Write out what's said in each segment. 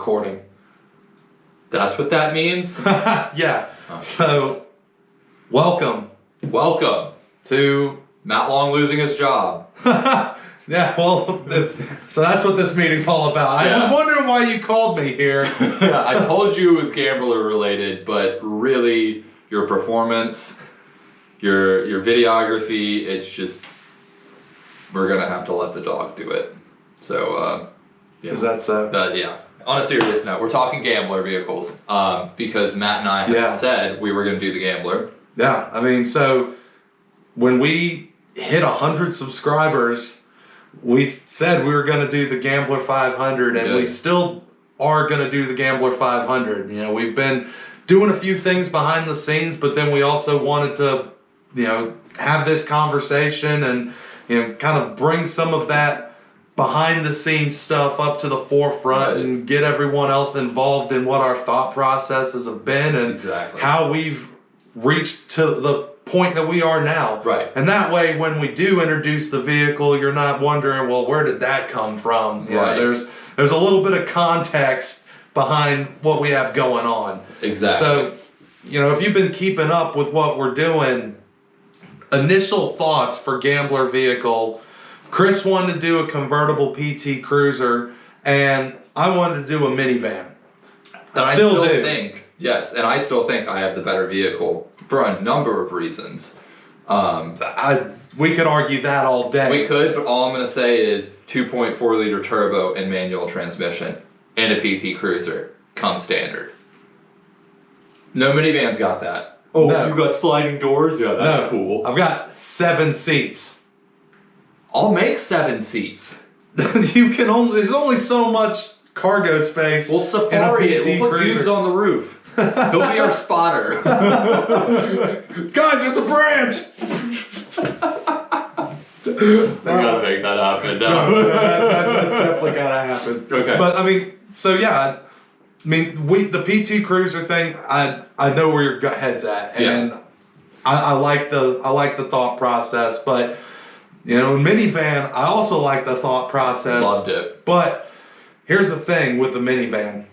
recording. That's what that means? Yeah. Oh. So, welcome to Matt Long losing his job. Yeah, well, so that's what this meeting's all about. Yeah. I was wondering why you called me here. I told you it was gambler related, but really your performance, your videography, it's just, we're going to have to let the dog do it. So, yeah. Is that so? Yeah. On a serious note, we're talking gambler vehicles because Matt and I have said we were going to do the gambler. Yeah, I mean, so when we hit 100 subscribers, we said we were going to do the Gambler 500, and we still are going to do the Gambler 500. You know, we've been doing a few things behind the scenes, but then we also wanted to, you know, have this conversation and, you know, kind of bring some of that behind the scenes stuff up to the forefront and get everyone else involved in what our thought processes have been and how we've reached to the point that we are now. Right. And that way, when we do introduce the vehicle, you're not wondering, well, where did that come from? Right. There's a little bit of context behind what we have going on. Exactly. So, you know, if you've been keeping up with what we're doing, initial thoughts for Gambler vehicle, Chris wanted to do a convertible PT Cruiser, and I wanted to do a minivan. I still think, yes, and I still think I have the better vehicle for a number of reasons. We could argue that all day. We could, but all I'm going to say is 2.4 liter turbo and manual transmission and a PT Cruiser come standard. No minivan's got that. Oh, no. You got sliding doors? Yeah, that's cool. I've got 7 seats. I'll make 7 seats. There's only so much cargo space. We'll safari it. We'll put cubes on the roof. He'll be our spotter. Guys, there's a branch! We gotta make that happen. No, that's definitely gotta happen. Okay. But I mean, so yeah, I mean, the PT Cruiser thing, I know where your head's at, and I like the thought process, but you know, in minivan, I also like the thought process. Loved it. But here's the thing with the minivan.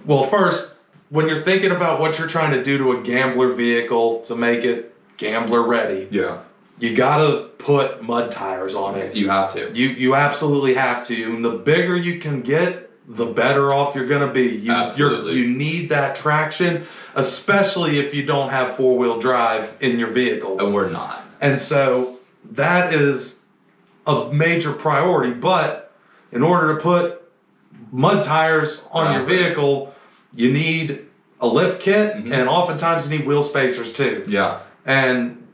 Well, first, when you're thinking about what you're trying to do to a gambler vehicle to make it gambler ready, you gotta put mud tires on it. You have to. You absolutely have to. And the bigger you can get, the better off you're gonna be. Absolutely. You need that traction, especially if you don't have 4-wheel drive in your vehicle. And we're not. And so that is a major priority. But in order to put mud tires on your vehicle, you need a lift kit, and oftentimes you need wheel spacers too. Yeah. And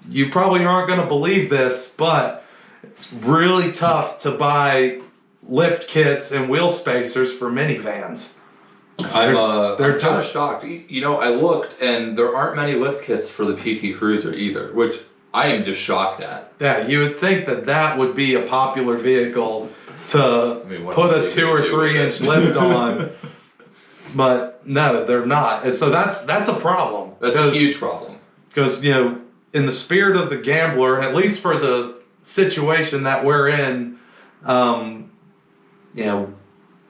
you probably aren't going to believe this, but it's really tough to buy lift kits and wheel spacers for minivans. They're kind of shocked. You know, I looked, and there aren't many lift kits for the PT Cruiser either, which I am just shocked at. Yeah, you would think that would be a popular vehicle to put a 2 or 3 inch lift on, but no, they're not. And so that's a problem. That's a huge problem. Because, you know, in the spirit of the gambler, at least for the situation that we're in, you know,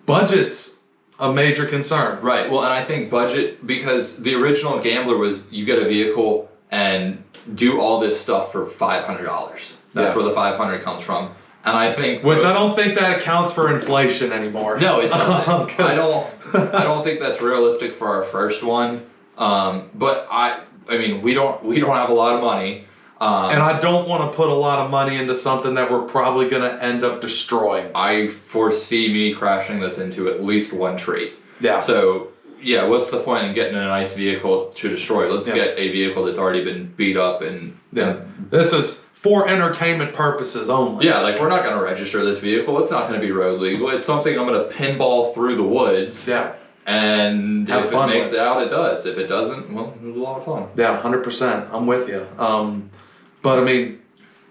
budget's a major concern. Right. Well, and I think budget, because the original gambler was you get a vehicle and do all this stuff for $500. That's where the 500 comes from. And I think, which I don't think that accounts for inflation anymore. No, it doesn't. I don't think that's realistic for our first one. But I mean, we don't have a lot of money. And I don't want to put a lot of money into something that we're probably going to end up destroying. I foresee me crashing this into at least one tree. Yeah. So, yeah, what's the point in getting a nice vehicle to destroy? Let's get a vehicle that's already been beat up and... This is for entertainment purposes only. Yeah, like we're not going to register this vehicle. It's not going to be road legal. It's something I'm going to pinball through the woods. Yeah. And if it makes it out, it does. If it doesn't, well, it was a lot of fun. Yeah, 100%. I'm with you. But I mean,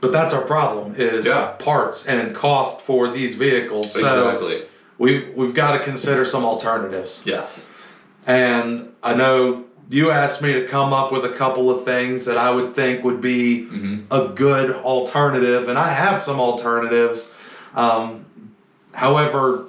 that's our problem is parts and cost for these vehicles. Exactly. So we've got to consider some alternatives. Yes. And I know you asked me to come up with a couple of things that I would think would be a good alternative, and I have some alternatives. However,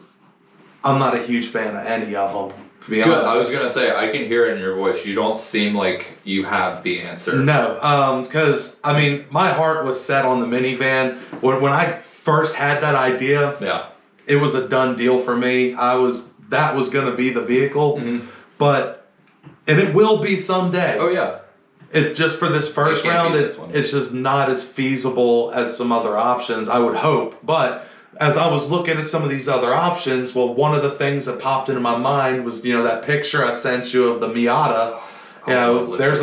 I'm not a huge fan of any of them, to be Good. honest. I was gonna say, I can hear it in your voice. You don't seem like you have the answer. No, because I mean, my heart was set on the minivan. When I first had that idea, Yeah. it was a done deal for me. That was going to be the vehicle, and it will be someday. Oh yeah. It just for this first round, it's just not as feasible as some other options. I would hope, but as I was looking at some of these other options, well, one of the things that popped into my mind was that picture I sent you of the Miata. There's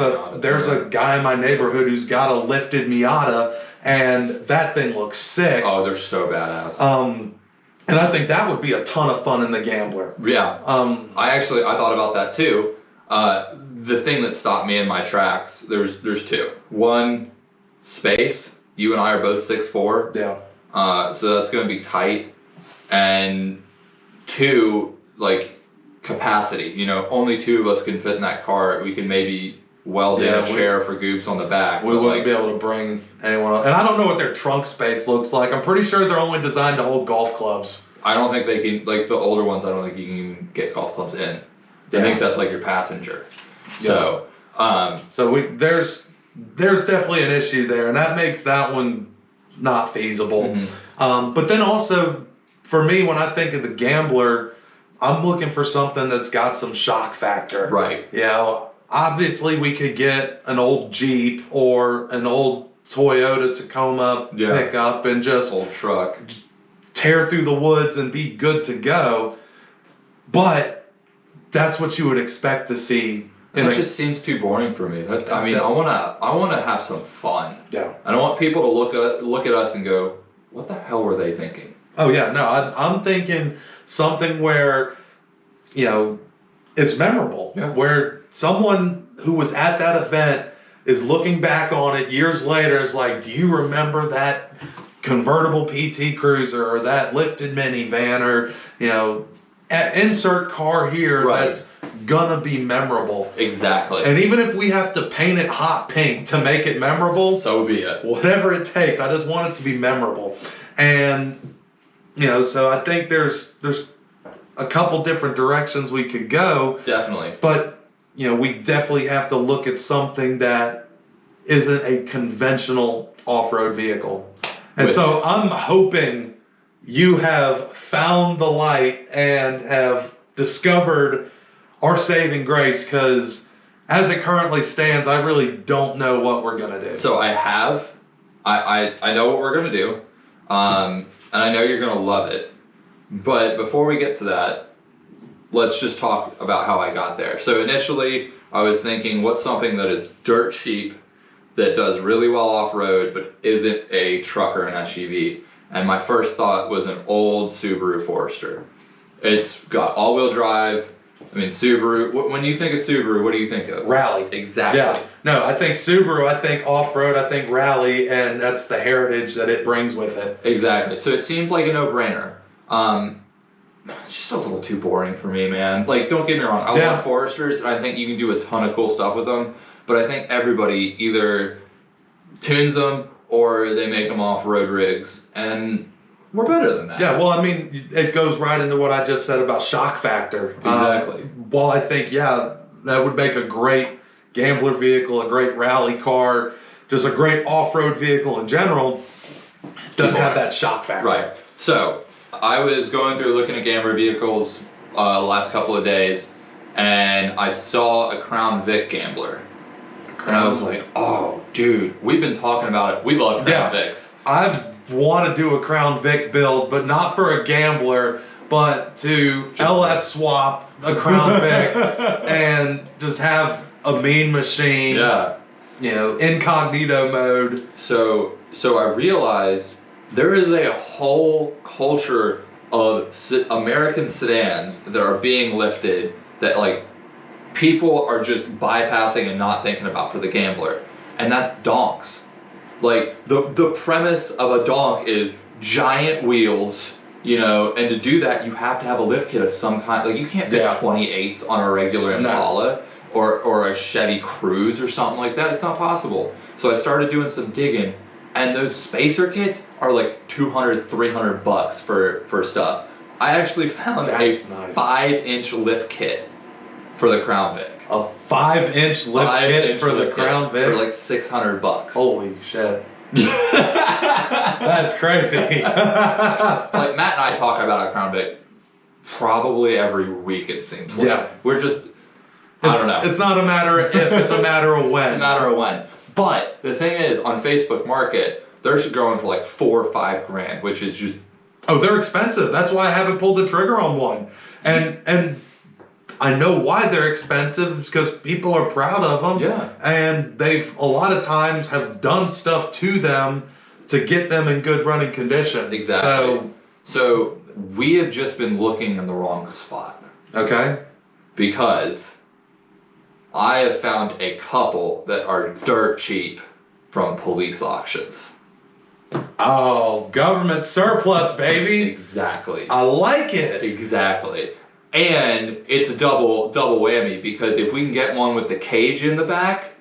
a guy in my neighborhood who's got a lifted Miata, and that thing looks sick. Oh, they're so badass. And I think that would be a ton of fun in the Gambler. Yeah. I thought about that too. The thing that stopped me in my tracks, there's two. One, space. You and I are both 6'4". Yeah. So that's going to be tight. And two, like capacity. Only two of us can fit in that car. We can maybe weld in a chair for Goops on the back. We wouldn't be able to bring anyone else. And I don't know what their trunk space looks like. I'm pretty sure they're only designed to hold golf clubs. I don't think they can, like the older ones, I don't think you can even get golf clubs in. I think that's like your passenger. So, there's definitely an issue there, and that makes that one not feasible. But then also, for me, when I think of the Gambler, I'm looking for something that's got some shock factor. Right. Obviously we could get an old Jeep or an old Toyota Tacoma pickup and just old truck, tear through the woods and be good to go. But that's what you would expect to see. It just seems too boring for me. I want to have some fun. Yeah. I don't want people to look at us and go, "What the hell were they thinking?" Oh yeah, no, I'm thinking something where, it's memorable. Yeah. Where someone who was at that event is looking back on it years later is like, do you remember that convertible PT Cruiser or that lifted minivan or, insert car here that's gonna be memorable. Exactly. And even if we have to paint it hot pink to make it memorable, so be it. Whatever it takes, I just want it to be memorable. And, so I think there's a couple different directions we could go. Definitely. But, we definitely have to look at something that isn't a conventional off-road vehicle. And so I'm hoping you have found the light and have discovered our saving grace, because as it currently stands, I really don't know what we're going to do. So I know what we're going to do, and I know you're going to love it. But before we get to that, let's just talk about how I got there. So initially, I was thinking, what's something that is dirt cheap, that does really well off-road, but isn't a truck or an SUV? And my first thought was an old Subaru Forester. It's got all-wheel drive. I mean, Subaru, when you think of Subaru, what do you think of? Rally. Exactly. Yeah. No, I think Subaru, I think off-road, I think rally, and that's the heritage that it brings with it. Exactly. So it seems like a no-brainer. It's just a little too boring for me, man. Like, don't get me wrong, I love Foresters, and I think you can do a ton of cool stuff with them, but I think everybody either tunes them or they make them off-road rigs, and we're better than that. Yeah, well, I mean, it goes right into what I just said about shock factor. Exactly. Well, I think, that would make a great gambler vehicle, a great rally car, just a great off-road vehicle in general. Doesn't have that shock factor. Right. So, I was going through looking at gambler vehicles the last couple of days, and I saw a Crown Vic Gambler. And I was like, oh, dude, we've been talking about it. We love Crown Vics. I want to do a Crown Vic build, but not for a Gambler, but to LS swap a Crown Vic and just have a mean machine. Yeah. Incognito mode. So I realized there is a whole culture of American sedans that are being lifted that, like, people are just bypassing and not thinking about for the Gambler. And that's donks. Like, the premise of a donk is giant wheels, and to do that, you have to have a lift kit of some kind. Like, you can't fit 28s on a regular Impala or a Chevy Cruze or something like that. It's not possible. So I started doing some digging, and those spacer kits are like $200, $300 for stuff. I actually found That's a nice. 5-inch lift kit for the Crown Vic. A 5-inch lift kit for the Crown Vic? For like $600. Holy shit. That's crazy. Like Matt and I talk about a Crown Vic probably every week, it seems like. Yeah. We're just, I don't know. It's not a matter of if, it's a matter of when. It's a matter of when. But the thing is, on Facebook Market, they're going for like $4 or $5 grand, which is just... Oh, they're expensive. That's why I haven't pulled the trigger on one. And I know why they're expensive, because people are proud of them. Yeah. And they've a lot of times have done stuff to them to get them in good running condition. Exactly. So we have just been looking in the wrong spot. Okay. Because I have found a couple that are dirt cheap from police auctions. Oh, government surplus, baby. Exactly. I like it. Exactly. And it's a double whammy, because if we can get one with the cage in the back,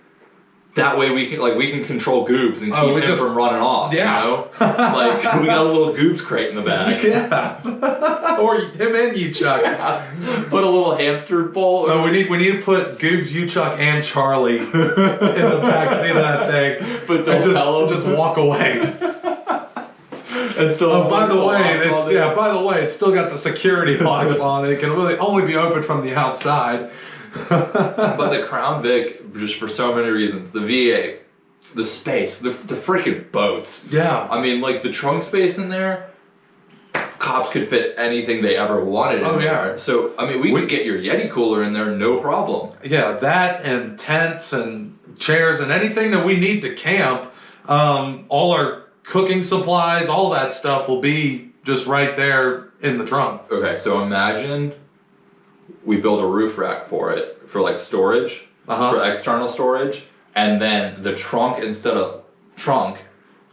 that way we can control Goobs and keep him from running off. Yeah. You know? Like we got a little Goobs crate in the back. Yeah. Or him and you, Chuck. Yeah. Put a little hamster bowl. No, we need to put Goobs, you, Chuck, and Charlie in the backseat of that thing. But don't tell him. Just walk away. And still by the way, it's still got the security locks on it. It can really only be opened from the outside. But the Crown Vic, just for so many reasons, the V8, the space, the freaking boats. Yeah. I mean, like the trunk space in there, cops could fit anything they ever wanted in there. So, I mean, we could get your Yeti cooler in there, no problem. Yeah, that and tents and chairs and anything that we need to camp, all our cooking supplies, all that stuff will be just right there in the trunk. Okay, so imagine we build a roof rack for it, for like storage, for external storage, and then the trunk, instead of trunk,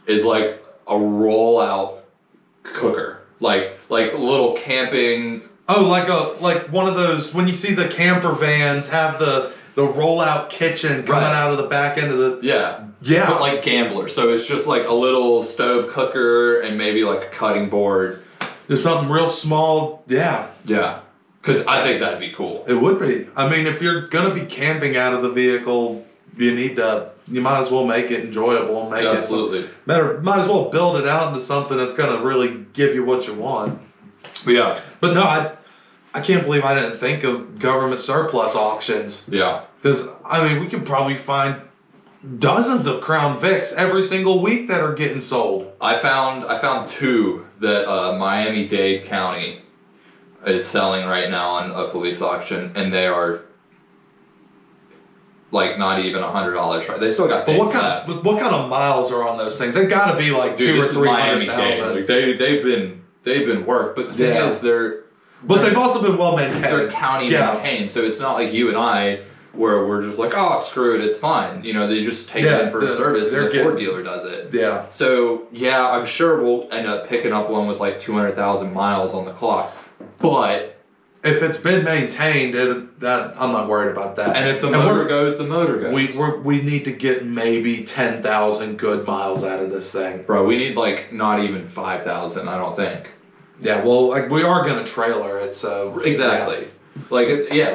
is like a roll-out cooker. Like a little camping... Oh, like one of those, when you see the camper vans have the roll-out kitchen coming out of the back end of the... Yeah. Yeah. But like Gambler. So it's just like a little stove cooker and maybe like a cutting board. Just something real small. Yeah. Yeah. Because I think that'd be cool. It would be. I mean, if you're going to be camping out of the vehicle, you might as well make it enjoyable. And Absolutely. Might as well build it out into something that's going to really give you what you want. Yeah. But no, I can't believe I didn't think of government surplus auctions. Yeah. Because, I mean, we could probably find dozens of Crown Vics every single week that are getting sold. I found two that Miami-Dade County is selling right now on a police auction, and they are like not even $100, right? They still got things left. What kind of miles are on those things? They got to be like 200,000 or 300,000. Like they've been worked, but the thing is they've also been well maintained. They're county maintained, so it's not like you and I where we're just like, oh, screw it, it's fine. You know, they just take it in for a service, and the Ford dealer does it. Yeah. So yeah, I'm sure we'll end up picking up one with like 200,000 miles on the clock, but if it's been maintained, I'm not worried about that. And if the motor goes, the motor goes. We need to get maybe 10,000 good miles out of this thing, bro. We need like not even 5,000, I don't think. Yeah, well, like we are gonna trailer it, so exactly. Yeah. Like,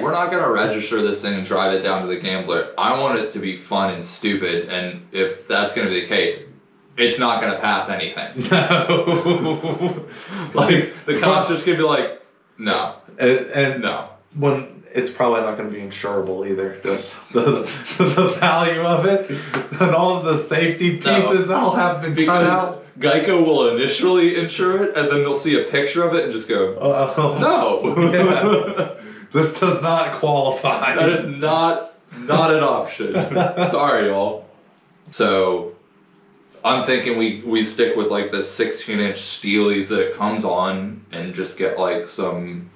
we're not gonna register this thing and drive it down to the Gambler. I want it to be fun and stupid, and if that's gonna be the case, it's not gonna pass anything. No. Like the cops just gonna be like, no, and no. When it's probably not going to be insurable either. Just the value of it and all of the safety pieces that'll have been cut out. Geico will initially insure it, and then they'll see a picture of it and just go, no. Yeah. This does not qualify. That is not an option. Sorry, y'all. So I'm thinking we stick with like the 16-inch steelies that it comes on, and just get like some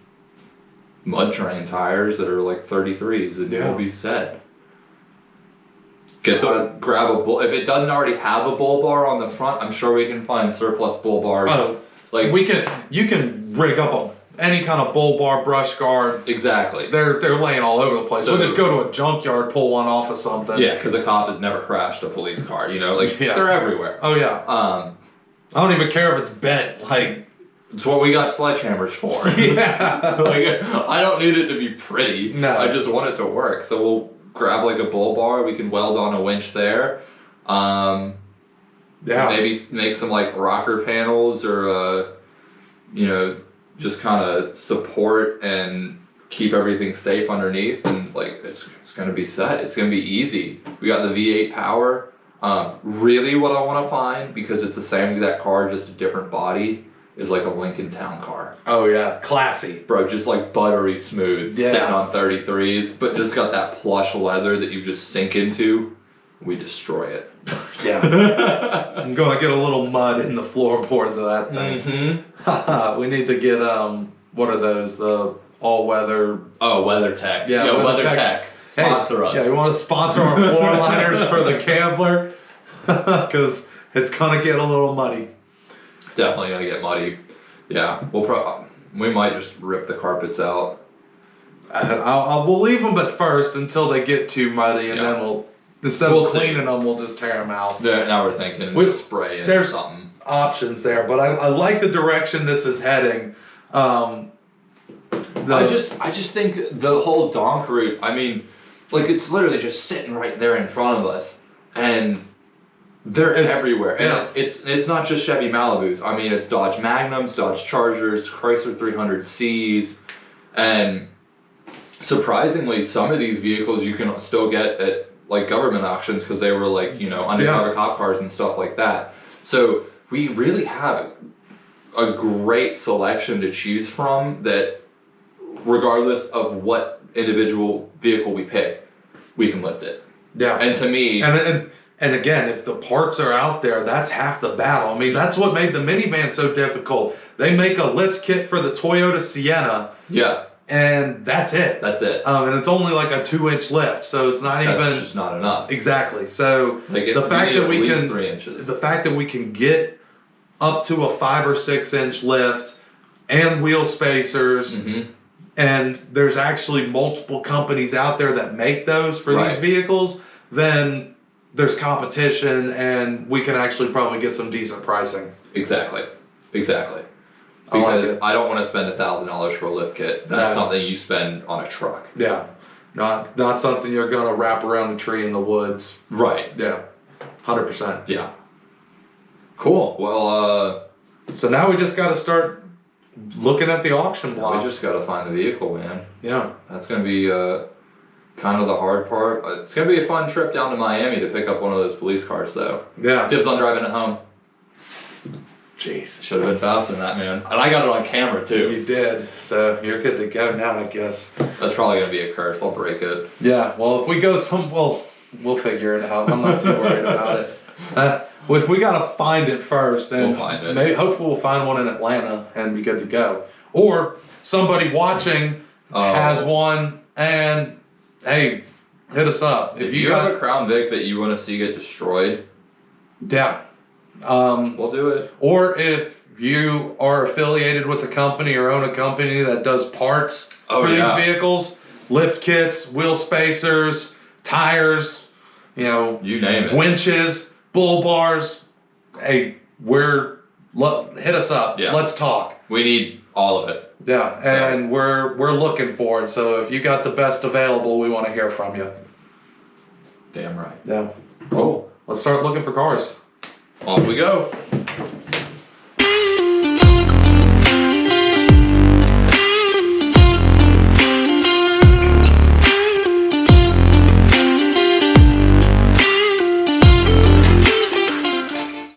mud terrain tires that are like 33's, and we'll be set. Grab a bull. If it doesn't already have a bull bar on the front, I'm sure we can find surplus bull bars. Like you can rig up any kind of bull bar, brush guard. Exactly. They're laying all over the place. So we'll just go to a junkyard, pull one off of something. Yeah, because a cop has never crashed a police car. You know, like they're everywhere. Oh yeah. I don't even care if it's bent. Like It's what we got sledgehammers for. Yeah. Like, I don't need it to be pretty. No. I just want it to work. So we'll grab like a bull bar. We can weld on a winch there. Yeah. Maybe make some like rocker panels or, you know, just kind of support and keep everything safe underneath, and like it's gonna be set. It's gonna be easy. We got the V8 power. Really, what I want to find, because it's the same exact car, just a different body, is like a Lincoln Town car. Oh yeah, classy, bro. Just like buttery smooth, sitting on 33's, but just got that plush leather that you just sink into. We destroy it. Yeah. I'm gonna get a little mud in the floorboards of that thing. We need to get what are those? The all-weather. Oh, WeatherTech. Yeah, Yo, WeatherTech. Sponsor us. Yeah, you want to sponsor our floor liners for the Gambler? Because it's gonna get a little muddy. Definitely gonna get muddy. Yeah, we might just rip the carpets out. We'll leave them at first until they get too muddy, and then we'll cleaning them, we'll just tear them out. Yeah, now we're thinking spray and something. Options there, but I like the direction this is heading. I just think the whole donk route, I mean, like it's literally just sitting right there in front of us, and they're everywhere. And it's not just Chevy Malibus. I mean, it's Dodge Magnums, Dodge Chargers, Chrysler 300Cs, and surprisingly, some of these vehicles you can still get at like government auctions because they were like, you know, undercover cop cars and stuff like that. So we really have a great selection to choose from that, regardless of what individual vehicle we pick, we can lift it. Yeah. And to me, and again, if the parts are out there, that's half the battle. I mean, that's what made the minivan so difficult. They make a lift kit for the Toyota Sienna. Yeah. And that's it. That's it. And it's only like a 2-inch lift, so it's not that's even just not enough. Exactly. So like the fact that we can 3 inches. The fact that we can get up to a 5 or 6 inch lift and wheel spacers, and there's actually multiple companies out there that make those for these vehicles, then there's competition, and we can actually probably get some decent pricing. Exactly. Because I don't want to spend $1,000 for a lift kit. That's something you spend on a truck. Yeah. Not something you're gonna wrap around the tree in the woods. Right. Yeah. 100%. Yeah. Cool. Well, so now we just got to start looking at the auction blocks. We just got to find the vehicle, man. Yeah. That's gonna be kind of the hard part. It's gonna be a fun trip down to Miami to pick up one of those police cars, though. Yeah. Dibs on driving it home. Jeez. Should have been faster than that, man. And I got it on camera, too. You did. So you're good to go now, I guess. That's probably going to be a curse. I'll break it. Yeah. Well, if we go we'll figure it out. I'm not too worried about it. We got to find it first. And we'll find it. Hopefully we'll find one in Atlanta and be good to go. Or somebody watching has one, and hey, hit us up. If you have a Crown Vic that you want to see get destroyed, yeah. We'll do it. Or if you are affiliated with a company or own a company that does parts for these vehicles, lift kits, wheel spacers, tires, you name it, winches, bull bars, hey, hit us up. Yeah. Let's talk. We need all of it. Yeah, and we're looking for it. So if you got the best available, we want to hear from you. Damn right. Yeah. Cool. Let's start looking for cars. Off we go.